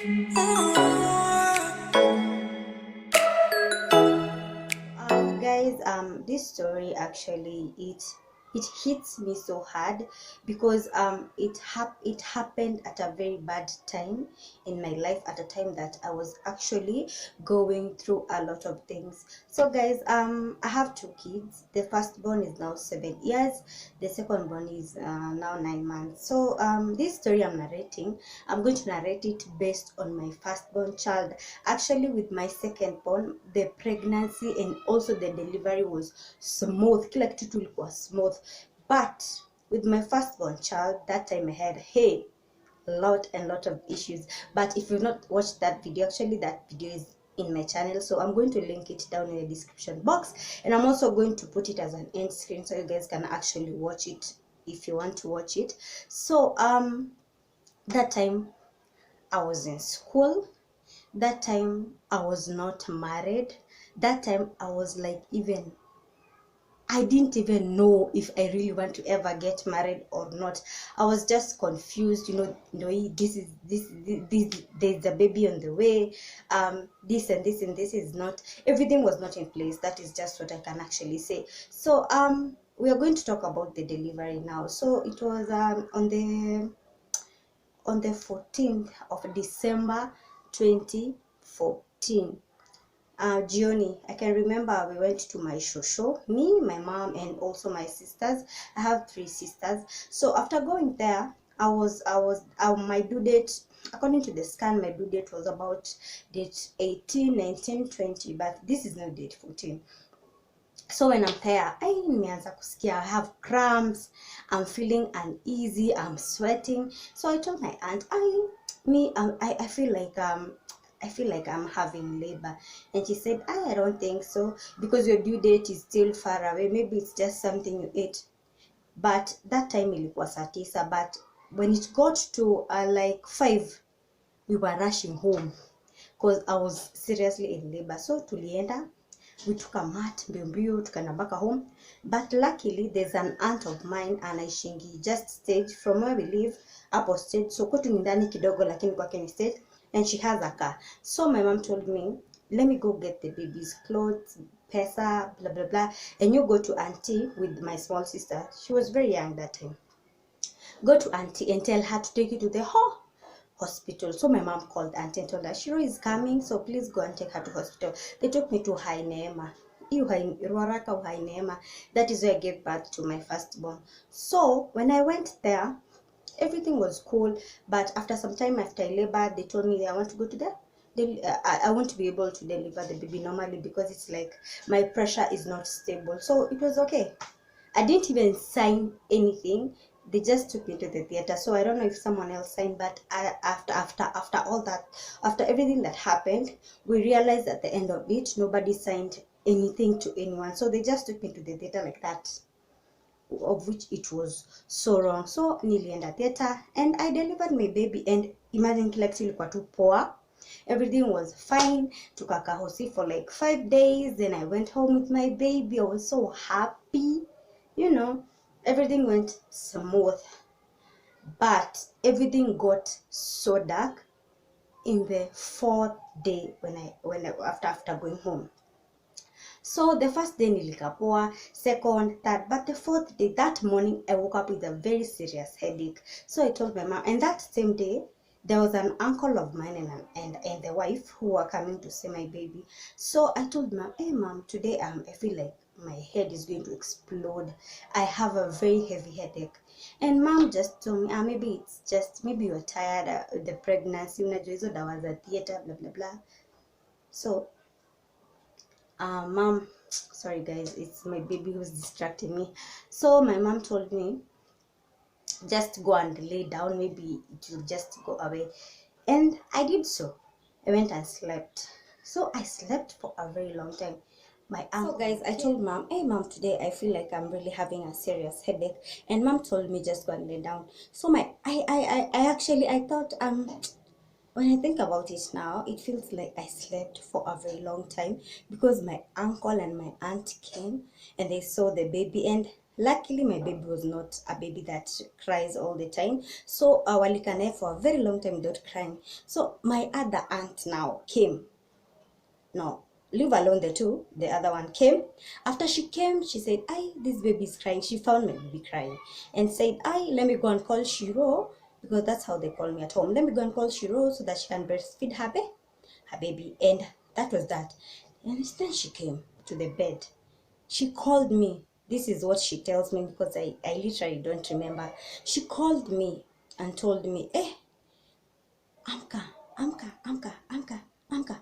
Guys, this story actually it hits me so hard because it happened at a very bad time in my life, at a time that I was actually going through a lot of things. So guys, I have two kids. The firstborn is now 7 years, the secondborn is now 9 months. So this story I'm going to narrate it based on my firstborn child. Actually, with my secondborn, the pregnancy and also the delivery was smooth, kila kitu tu ilikuwa smooth, but with my firstborn child, that time I had lot of issues. But if you've not watched that video, actually that video is in my channel, so I'm going to link it down in the description box, and I'm also going to put it as an end screen so you guys can actually watch it if you want to watch it. So that time I was in school, that time I was not married, that time I was like, even I didn't even know if I really want to ever get married or not. I was just confused, there's a baby on the way, this and this and this is not, everything was not in place. That is just what I can actually say. So we are going to talk about the delivery now. So it was on the 14th of December 2014. Jioni, I can remember we went to my shosho, me, my mom, and also my sisters. I have three sisters. So after going there, my due date, according to the scan, my due date was about date 18, 19, 20, but this is not date 14. So when I'm there, nimeanza kusikia I have cramps, I'm feeling uneasy, I'm sweating. So I told my aunt, I feel like I'm having labor. And she said, I don't think so, because your due date is still far away. Maybe it's just something you ate. But that time ilikuwa saa tisa, but when it got to like 5, we were rushing home because I was seriously in labor. So tulienda, we took a mat mbio tukaenda back home. But luckily there's an aunt of mine anaishingi just stage from where we live, hapo stage. So kwetu ni ndani kidogo lakini kwake ni stage, and she has a car. So my mom told me, let me go get the baby's clothes, pesa, blah blah blah, and you go to auntie with my small sister. She was very young that time. Go to auntie and tell her to take you to the hospital. So my mom called auntie and told her Shiro is coming, so please go and take her to hospital. They took me to High Neema. That is where I gave birth to my firstborn. So when I went there, everything was cool, but after some time, after I labored, they told me I want to go to I want to be able to deliver the baby normally, because it's like my pressure is not stable. So it was okay. I didn't even sign anything. They just took me to the theater. So I don't know if someone else signed, but after all that, after everything that happened, we realized at the end of it, nobody signed anything to anyone. So they just took me to the theater like that, of which it was so wrong. So nilienda theater and I delivered my baby, and imagine kila kitu ilikuwa tu poa. Everything was fine. Tukakaa hosi for like 5 days. Then I went home with my baby. I was so happy. Everything went smooth. But everything got so dark in the 4th day after going home. So the first day nilikaa poa, second, third, but the 4th day, that morning, I woke up with a very serious headache. So I told my mom, and that same day, there was an uncle of mine and the wife who were coming to see my baby. So I told mom, hey mom, today I feel like my head is going to explode. I have a very heavy headache. And mom just told me, maybe you're tired, the pregnancy, unajua hizo dawa za theater, blah blah blah. So mom, sorry guys, it's my baby who's distracting me. So my mom told me, just go and lay down, maybe it will just go away. And I did so. I went and slept. So I slept for a very long time. So guys, I told mom, hey mom, today I feel like I'm really having a serious headache, and mom told me just go and lay down. So I thought, when I think about it now, it feels like I slept for a very long time, because my uncle and my aunt came and they saw the baby, and Luckily, my baby was not a baby that cries all the time. So walikaa naye for a very long time without crying. So my other aunt now came. No, leave alone the two. The other one came. After she came, she said, this baby is crying. She found my baby crying and said, let me go and call Shiro, because that's how they call me at home. Let me go and call Shiro so that she can breastfeed her baby. And that was that. And then she came to the bed. She called me. This is what she tells me, because I literally don't remember. She called me and told me, Amka, Amka, Amka, Amka, Amka.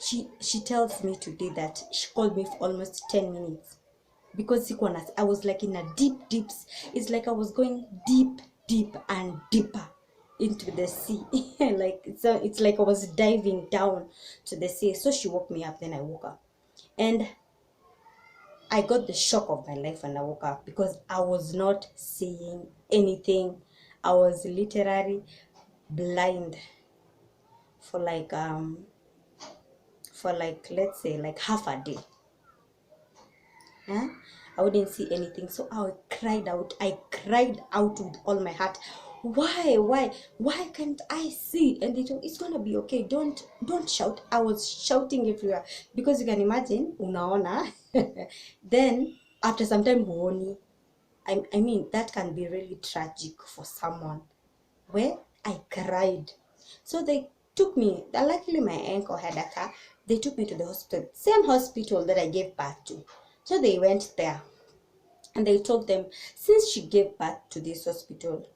She tells me today that she called me for almost 10 minutes, because I was like in a deep, it's like I was going deep and deeper into the sea. Like it's like I was diving down to the sea. So she woke me up, then I woke up, and I got the shock of my life when I woke up, because I was not seeing anything. I was literally blind for like let's say like half a day. I wouldn't see anything. So I cried out. I cried out with all my heart. Why can't I see? And they told, it's gonna be okay. Don't shout. I was shouting everywhere, because you can imagine, unaona. Then after some time, huoni. I mean, that can be really tragic for someone, where I cried. So they took me. Luckily, my ankle had a car. They took me to the hospital, same hospital that I gave birth to. So they went there, and they told them, since she gave birth to this hospital,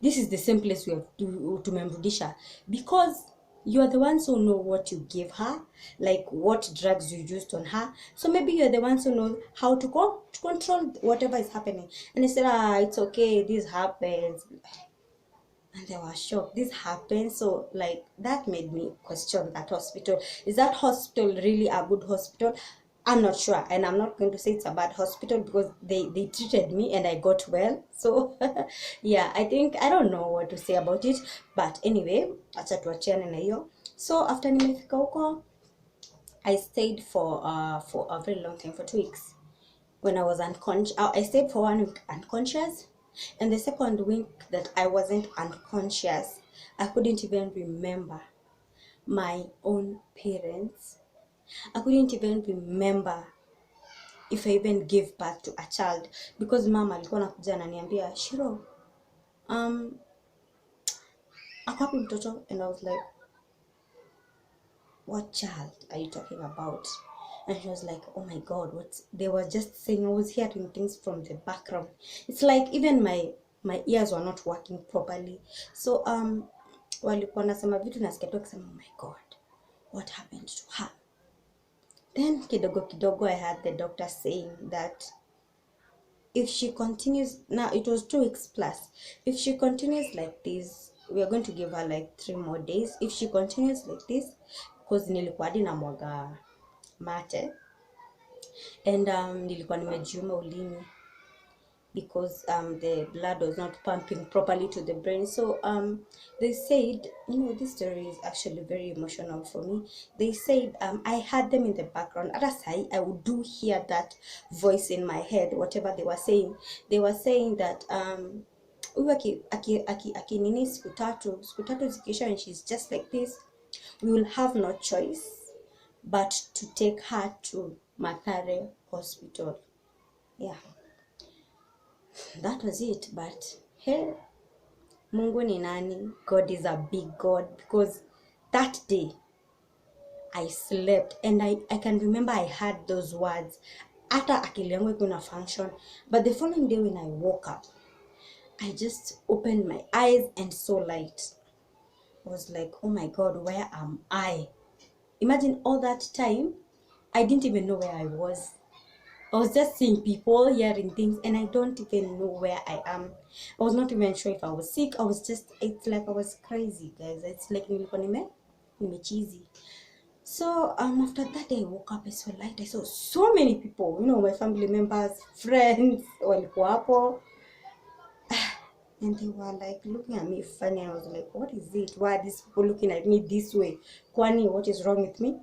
this is the same place we have to memrudisha, because you are the ones who know what you gave her, like what drugs you used on her. So maybe you're the ones who know how to control whatever is happening. And they said, it's okay, this happens. And they were shocked. This happened. So like that made me question that hospital. Is that hospital really a good hospital? I'm not sure, and I'm not going to say it's a bad hospital, because they treated me and I got well. So yeah, I think I don't know what to say about it, but anyway, acha tuachiane na hiyo. So after nimefika huko, I stayed for a very long time, for 2 weeks. When I was unconscious, I stayed for 1 week unconscious, and the second week that I wasn't unconscious, I couldn't even remember my own parents. I couldn't even remember if I even gave birth to a child, because mama alikuwa anakuja ananiambia, Shiro, ako wapi mtoto? And I was like, what child are you talking about? And she was like, oh my god, what? They were just saying, I was hearing things from the background. It's like even my ears were not working properly. So walikuwa nasema vitu, nasikia tu akisema, oh my god, what happened to her? Then kidogo I heard the doctor saying that if she continues, now it was 2 weeks plus, if she continues like this, we are going to give her like 3 more days. If she continues like this, because nilikuwa hadi namwaga mate, and nilikuwa nimejiuma ulimi, because the blood was not pumping properly to the brain. So they said, this story is actually very emotional for me. They said, I had them in the background. At asai, I would do hear that voice in my head, whatever they were saying. They were saying that huyu akinini siku tatu zikisha, and she's just like this, we will have no choice but to take her to Mathare hospital. Yeah, that was it. But hey, Mungu ni nani? God is a big God, because that day I slept, and I can remember I heard those words after akili yangu iko na function. But the following day when I woke up, I just opened my eyes and saw light. I was like, oh my god, where am I? Imagine all that time I didn't even know where I was. I was just seeing people, hearing things, and I don't even know where I am. I was not even sure if I was sick. It's like I was crazy, guys. It's like nime cheesy. So after that day I woke up, I saw light. I saw so many people, my family members, friends, walikuwa hapo. And they were like looking at me funny. I was like, what is it? Why are these people looking at me this way? Kwani, what is wrong with me?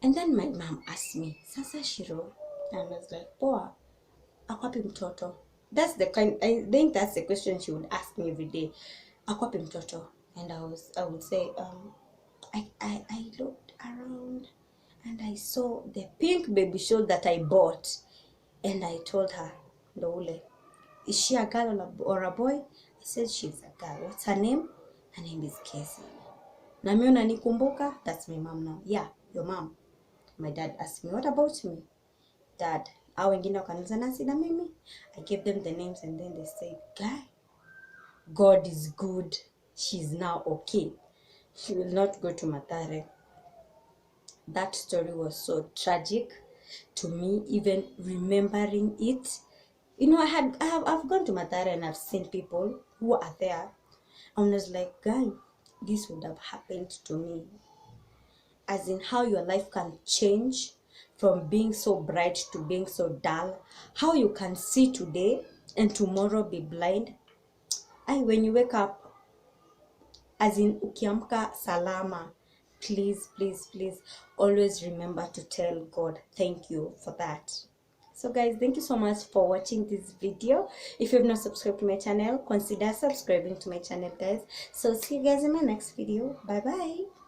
And then my mom asked me, Sasa Shiro? And I was like, poa. Akwapi mtoto? That's the kind, I think that's the question she would ask me every day. Akwapi mtoto? And I would say, I looked around and I saw the pink baby shawl that I bought. And I told her, Ndole, is she a girl or a boy? I said, she's a girl. What's her name? Her name is Cassie. Na mimi unanikumbuka? That's my mom now. Yeah, your mom. My dad asked me, what about me? Dad, hao wengine wakaniuliza nasi na mimi. I gave them the names and then they said, guy, God is good. She's now okay. She will not go to Mathare. That story was so tragic to me, even remembering it. You know, I've gone to Mathare and I've seen people who are there. And I was like, guy, this would have happened to me. As in how your life can change from being so bright to being so dull. How you can see today and tomorrow be blind. When you wake up, as in ukiamka salama, please, please, please always remember to tell God thank you for that. So guys, thank you so much for watching this video. If you have not subscribed to my channel, consider subscribing to my channel, guys. So see you guys in my next video. Bye bye.